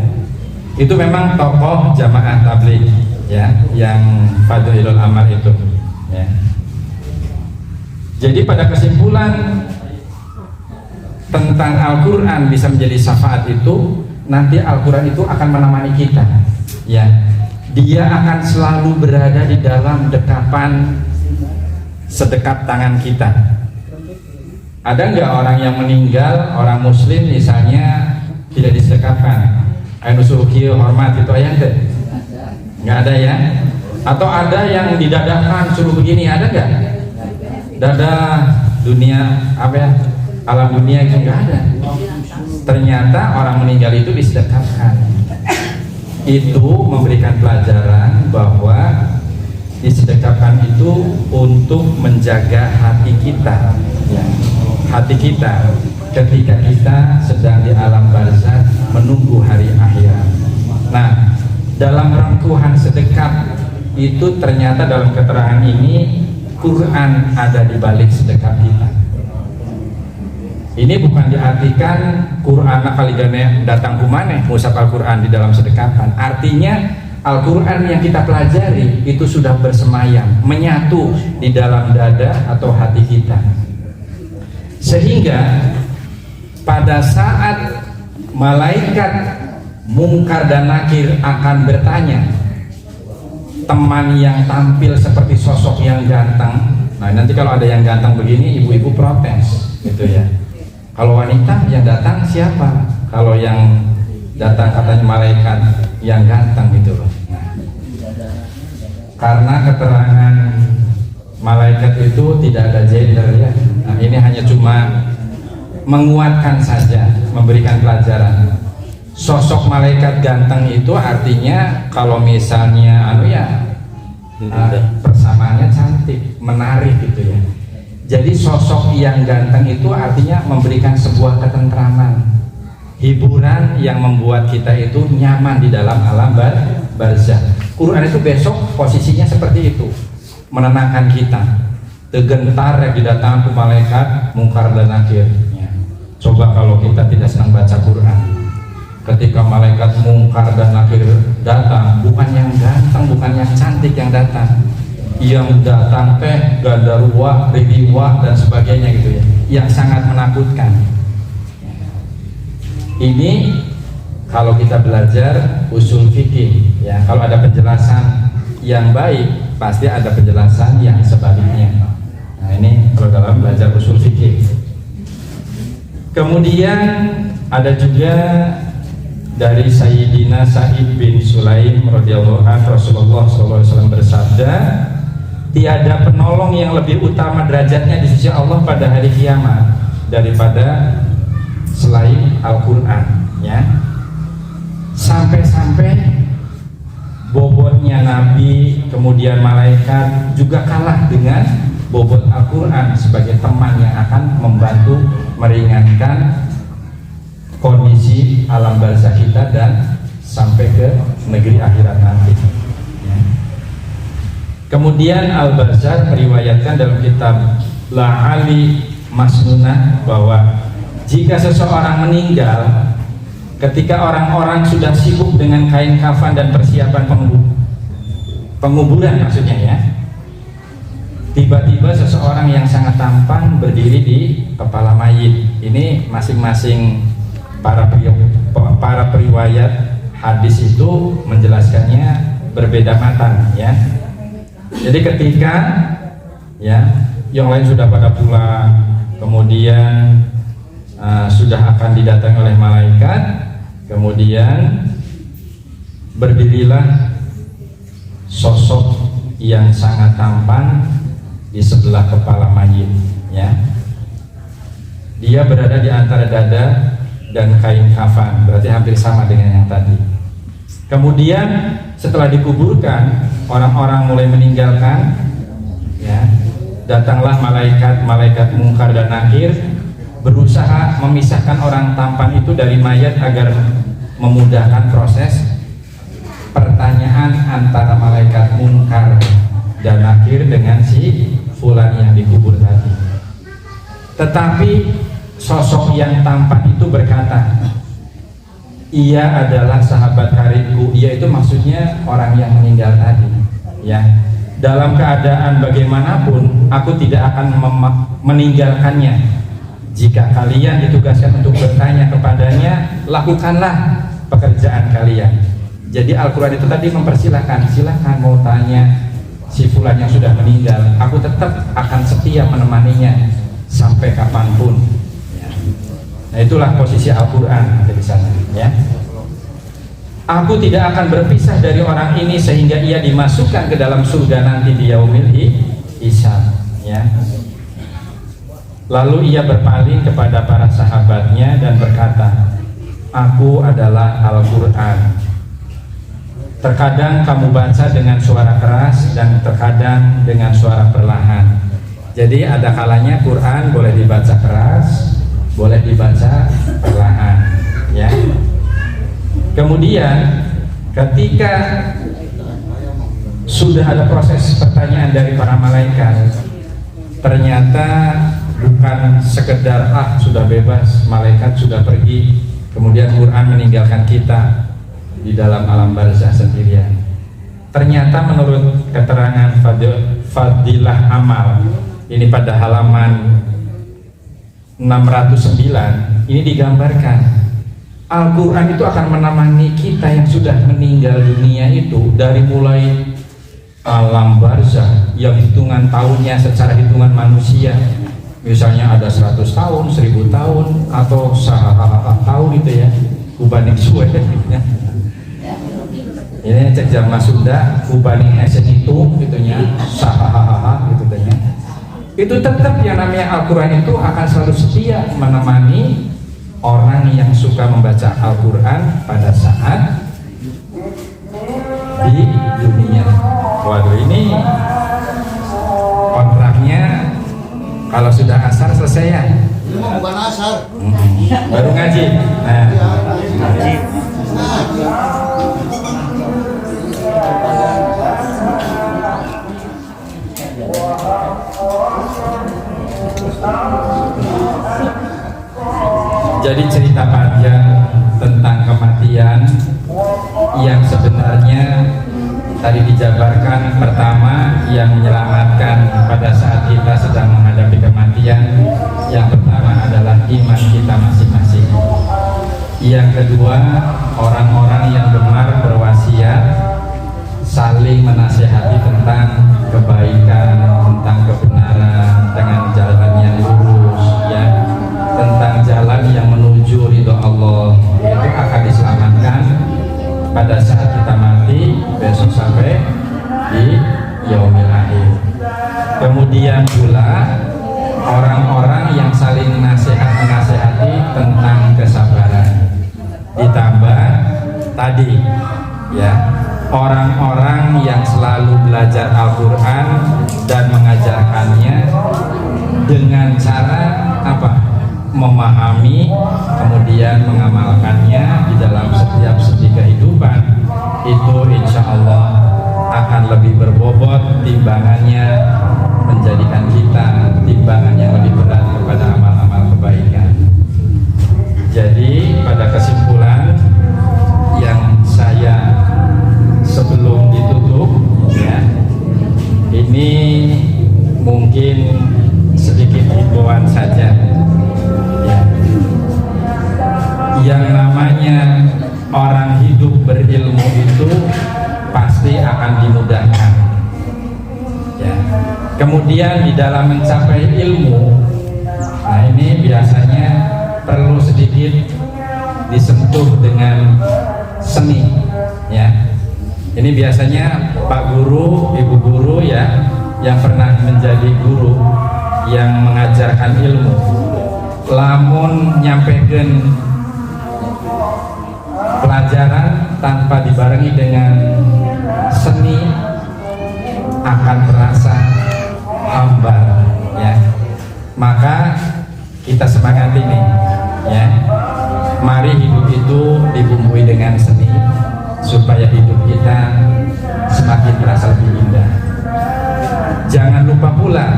Itu memang tokoh jamaah tabligh, ya, yang Fadhailul Amal itu, ya. Jadi pada kesimpulan tentang Al-Quran bisa menjadi syafaat itu, nanti Al-Quran itu akan menemani kita, ya. Dia akan selalu berada di dalam dekapan sedekat tangan kita. Ada nggak orang yang meninggal, orang muslim misalnya, tidak disedekapkan? Ainusuruki hormat itu ayah deh? Nggak ada ya? Atau ada yang didadakan suruh begini, ada nggak? Dada dunia apa ya? Alam dunia itu nggak ada. Ternyata orang meninggal itu disedekapkan. Itu memberikan pelajaran bahwa disedekapkan itu untuk menjaga hati kita, ya. Hati kita ketika kita sedang di alam barzakh menunggu hari akhirat. Nah, dalam rangkuhan sedekap itu ternyata dalam keterangan ini Quran ada di balik sedekap kita. Ini bukan diartikan Quran kaligane datang kumane musab Al-Quran di dalam sedekapan. Artinya Al-Quran yang kita pelajari itu sudah bersemayam, menyatu di dalam dada atau hati kita. Sehingga pada saat malaikat Mungkar dan Nakir akan bertanya, teman yang tampil seperti sosok yang ganteng. Nah, nanti kalau ada yang ganteng begini, ibu-ibu protes, gitu ya. Kalau wanita yang datang siapa? Kalau yang datang katanya malaikat yang ganteng, gitu loh. Nah, karena keterangan malaikat itu tidak ada gender, ya. Nah, ini hanya cuma menguatkan saja, memberikan pelajaran. Sosok malaikat ganteng itu artinya kalau misalnya persamaannya cantik, menarik, gitu ya. Jadi sosok yang ganteng itu artinya memberikan sebuah ketentraman, hiburan yang membuat kita itu nyaman di dalam alam barzakh. Quran itu besok posisinya seperti itu, menenangkan kita. Tegentar yang didatang ke malaikat Mungkar dan Nakir. Ya. Coba kalau kita tidak senang baca Quran, ketika malaikat Mungkar dan Nakir datang, bukan yang ganteng, bukan yang cantik yang datang, yang datang teh gandarwa, ribiwa dan sebagainya, gitu ya, yang sangat menakutkan. Ini kalau kita belajar usul fikih, ya, kalau ada penjelasan yang baik pasti ada penjelasan yang sebaliknya. Nah, ini kalau dalam belajar usul fikih. Kemudian ada juga dari Sayyidina Sa'id bin Sulaim radhiyallahu anhu, Rasulullah SAW bersabda, tiada penolong yang lebih utama derajatnya di sisi Allah pada hari kiamat daripada selain Al-Quran, ya. Sampai-sampai bobotnya Nabi kemudian malaikat juga kalah dengan bobot Al-Quran sebagai teman yang akan membantu meringankan kondisi alam barzah kita dan sampai ke negeri akhirat nanti, ya. Kemudian Al-Bazzar meriwayatkan dalam kitab La'ali Masnunah bahwa jika seseorang meninggal ketika orang-orang sudah sibuk dengan kain kafan dan persiapan penguburan maksudnya, ya, tiba-tiba seseorang yang sangat tampan berdiri di kepala mayit. Ini masing-masing para periwayat hadis itu menjelaskannya berbeda matan, ya. Jadi ketika, ya, yang lain sudah pada pulang, kemudian sudah akan didatangi oleh malaikat, kemudian berdirilah sosok yang sangat tampan di sebelah kepala mayit, ya. Dia berada di antara dada dan kain kafan, berarti hampir sama dengan yang tadi. Kemudian setelah dikuburkan, orang-orang mulai meninggalkan, ya. Datanglah malaikat Munkar dan Nakir berusaha memisahkan orang tampan itu dari mayat agar memudahkan proses pertanyaan antara malaikat Munkar dan Nakir dengan si fulan yang dikubur tadi. Tetapi sosok yang tampan itu berkata, ia adalah sahabat karibku. Ia itu maksudnya orang yang meninggal tadi, ya. Dalam keadaan bagaimanapun aku tidak akan meninggalkannya. Jika kalian ditugaskan untuk bertanya kepadanya, lakukanlah pekerjaan kalian. Jadi Al-Quran itu tadi mempersilahkan, silakan mau tanya si fulan yang sudah meninggal, aku tetap akan setia menemaninya sampai kapanpun, ya. Nah, itulah posisi Al-Quran di sana, ya. Aku tidak akan berpisah dari orang ini sehingga ia dimasukkan ke dalam surga nanti di yaumil hisab, ya. Lalu ia berpaling kepada para sahabatnya dan berkata, aku adalah Al-Quran. Terkadang kamu baca dengan suara keras dan terkadang dengan suara perlahan. Jadi ada kalanya Quran boleh dibaca keras, boleh dibaca perlahan, ya. Kemudian ketika sudah ada proses pertanyaan dari para malaikat, ternyata bukan sekedar sudah bebas, malaikat sudah pergi, kemudian Quran meninggalkan kita di dalam alam barzah sendirian. Ternyata menurut keterangan Fadilah Amal ini pada halaman 609 ini digambarkan Al-Quran itu akan menemani kita yang sudah meninggal dunia itu dari mulai alam barzah yang hitungan tahunnya secara hitungan manusia, misalnya ada 100 tahun, 1000 tahun, atau tahun itu, ya, kubaning suwe, ya. Ini cek jama Sunda, kubaning esen itu, gitunya, gitu, ya. Itu tetap yang namanya Al-Quran itu akan selalu setia menemani orang yang suka membaca Al-Quran pada saat di dunia. Waduh, ini kontraknya kalau sudah asar selesai, ya. Ini mah bukan asar. Baru ngaji. Nah, Ngaji. jadi cerita panjang tentang kematian yang sebenarnya tadi dijabarkan. Pertama, yang menyelamatkan pada saat kita sedang menghadapi kematian, yang pertama adalah iman kita masing-masing. Yang kedua, orang-orang yang gemar berwasiat saling menasihati tentang kebaikan, tentang kebenaran dengan jalan yang lurus, ya, tentang jalan sampai di yaumil akhir. Kemudian pula orang-orang yang saling menasehati tentang kesabaran, ditambah tadi ya, orang-orang yang selalu belajar Al-Quran dan mengajarkannya dengan cara apa? Memahami, kemudian mengamalkannya di dalam setiap segi kehidupan. Itu insya Allah akan lebih berbobot timbangannya, menjadikan kita timbangan yang lebih berat kepada amal-amal kebaikan. Jadi pada kesimpulan yang saya sebelum ditutup ya, ini mungkin sedikit himbauan saja ya. Yang namanya orang hidup berilmu itu pasti akan dimudahkan ya. Kemudian di dalam mencapai ilmu, nah ini biasanya perlu sedikit disentuh dengan seni ya. Ini biasanya Pak Guru, Ibu Guru ya, yang pernah menjadi guru yang mengajarkan ilmu, lamun nyampaikan pelajaran tanpa dibarengi dengan seni akan terasa hambar ya. Maka kita semangat ini ya, mari hidup itu dibumbui dengan seni supaya hidup kita semakin terasa lebih indah. Jangan lupa pula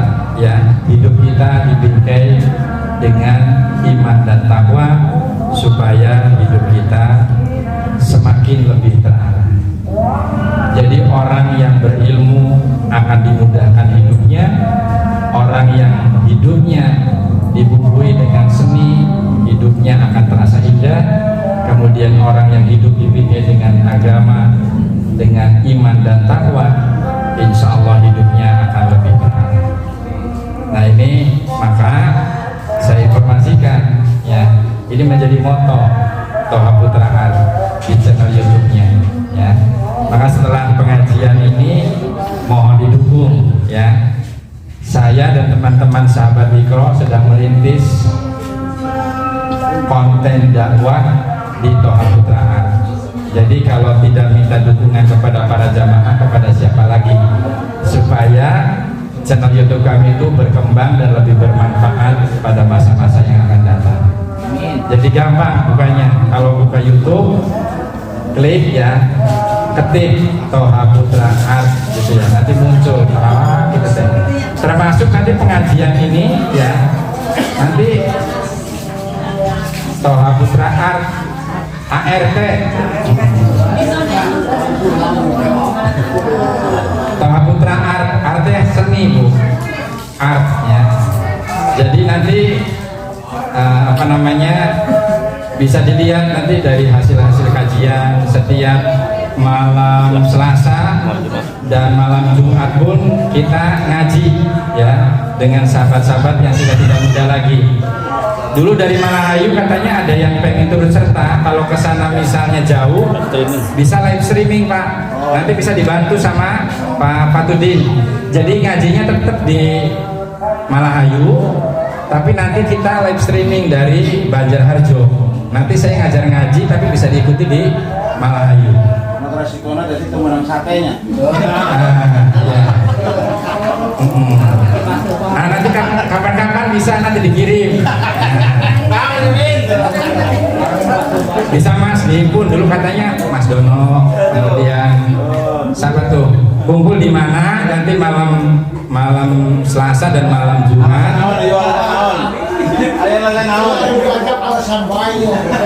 ya, hidup kita dibingkai dengan iman dan takwa supaya hidup kita semakin lebih terarah. Jadi orang yang berilmu akan dimudahkan hidupnya, orang yang hidupnya dibumbui dengan seni, hidupnya akan terasa indah. Kemudian orang yang hidup dibimbing dengan agama, dengan iman dan takwa, insya Allah hidupnya akan lebih terarah. Nah ini maka saya informasikan ya, ini menjadi moto Toha Putra Art di channel YouTube-nya ya. Maka setelah pengajian ini mohon didukung ya. Saya dan teman-teman sahabat Iqra sedang merintis konten dakwah di Toha Putra Art. Jadi kalau tidak minta dukungan kepada para jamaah, kepada siapa lagi, supaya channel YouTube kami itu berkembang dan lebih bermanfaat pada masa-masa yang akan datang. Jadi gampang bukanya, kalau buka YouTube klik ya, ketik Toha Putra Art gitu ya, nanti muncul kita tengok. Termasuk nanti pengajian ini ya, nanti Toha Putra Art ART, Toha Putra Art, artinya seni Bu, art ya. Jadi nanti apa namanya, bisa dilihat nanti dari hasil-hasil kajian setiap malam Selasa dan malam Jumat pun kita ngaji ya dengan sahabat-sahabat yang sudah tidak muda lagi. Dulu dari Malahayu katanya ada yang pengen turut serta, kalau ke sana misalnya jauh bisa live streaming Pak, nanti bisa dibantu sama Pak Fatudin. Jadi ngajinya tetap di Malahayu, tapi nanti kita live streaming dari Banjarharjo. Nanti saya ngajar ngaji tapi bisa diikuti di Malahayu. Resikonya jadi temenan satenya. Ya. Nah nanti kapan-kapan bisa nanti dikirim. Bisa Mas dihimpun dulu katanya Mas Dono, kemudian siapa tuh kumpul di mana nanti malam Selasa dan malam Jumat.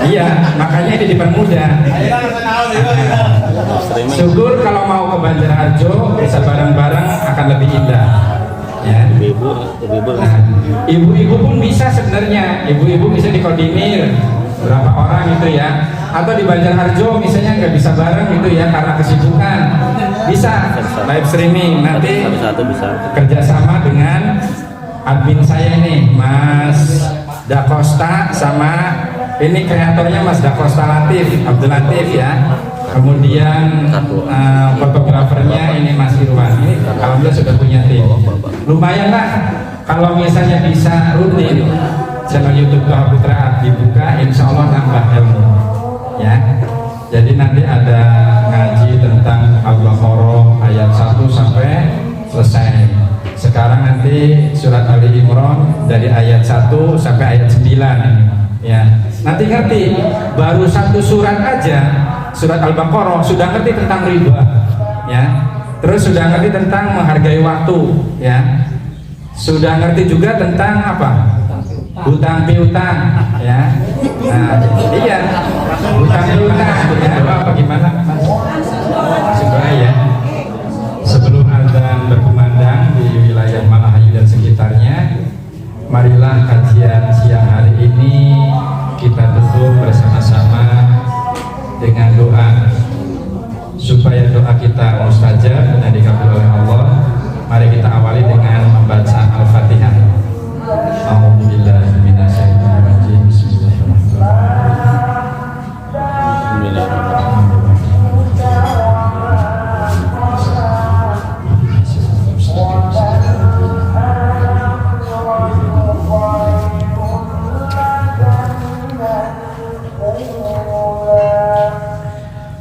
Iya, makanya ini dipermudah. Syukur kalau mau ke Banjarharjo bisa bareng-bareng akan lebih indah. Ya. Nah, ibu-ibu pun bisa sebenarnya. Ibu-ibu bisa dikoordinir berapa orang itu ya. Atau di Banjarharjo misalnya nggak bisa bareng gitu ya karena kesibukan. Bisa live streaming nanti kerjasama dengan admin saya nih Mas Dakosta sama Ini kreatornya Mas Dakosta Latif, Abdul Latif ya. Kemudian fotografernya ini Mas Irwan. Ini alhamdulillah sudah punya tim. Lumayan lah kalau misalnya bisa rutin channel YouTube Toha Putra Art dibuka, insya Allah nambah ilmu ya. Jadi nanti ada ngaji tentang Al-Baqarah ayat 1 sampai selesai. Sekarang nanti surat Ali Imran dari ayat 1 sampai ayat 9 ya. Nanti ngerti, baru satu surat aja, surat Al-Baqarah sudah ngerti tentang riba ya. Terus sudah ngerti tentang menghargai waktu ya. Sudah ngerti juga tentang apa? Hutang piutang ya. Nah, iya. Hutang piutang ya. Bagaimana Mas? Sudah ya. Sebelum azan berkumandang di wilayah Malahayu dan sekitarnya, marilah kajian siang hari ini kita tutup bersama-sama dengan doa supaya doa kita mustajab dan dikabul oleh Allah. Mari kita awali dengan membaca Al-Fatihah. A'udzubillahi minasyaitonir rajim.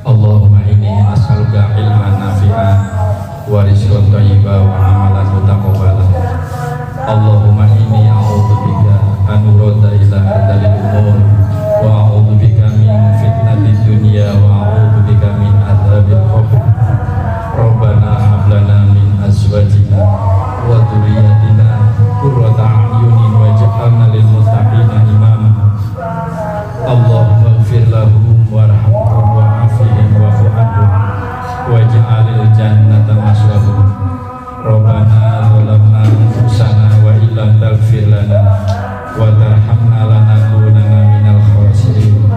Allahumma inni as'aluka ilman nafi'an wa rizqan thayyiban wa amalan mutaqabbalan. Allahumma inni a'udzubika an urada ila ardhil umur wa a'udzubika min fitnatid dunya wa a'udzubika min adzabil qabr. Rabbana hab lana min azwajina wa dhurriyyatina qurrata a'yunin waj'alna lil muttaqina imama. Allahumma ighfir lahum warhamhum wa'afihim wa'fu anhum waj'alil jannata maswahum. Rabbana zalamna anfusana wa illam taghfir lana wa tarhamna lanakunanna minal khasirin.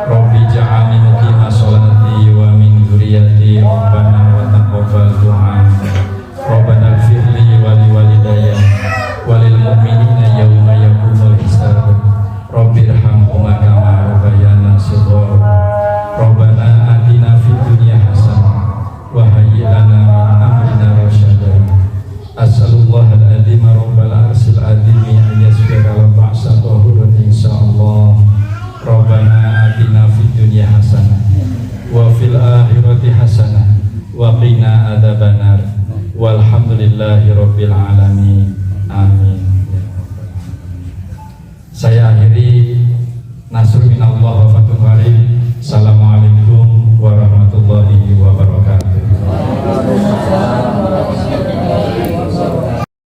Rabbi ja'alni muqima sholati wa min dzurriyyati rabbana wa taqabbal du'a. Rabbana ighfir li wa liwalidayya wa lil mu'minina yawma yaqumul hisab. Rabbirhamhuma kama rabbayana shighara. Rabbana atina fid dunya hasanah wa hayyi lana min amrina rasyada. As'alullaha al-azim rabbal arsyil azim an yasbira la ba'sa tahurun insyaallah. Rabbana atina fid dunya hasanah wa fil akhirati hasanah wa qina adzabannar. Walhamdulillahi rabbil alamin. Amin. Saya akhiri nasrul minallah wa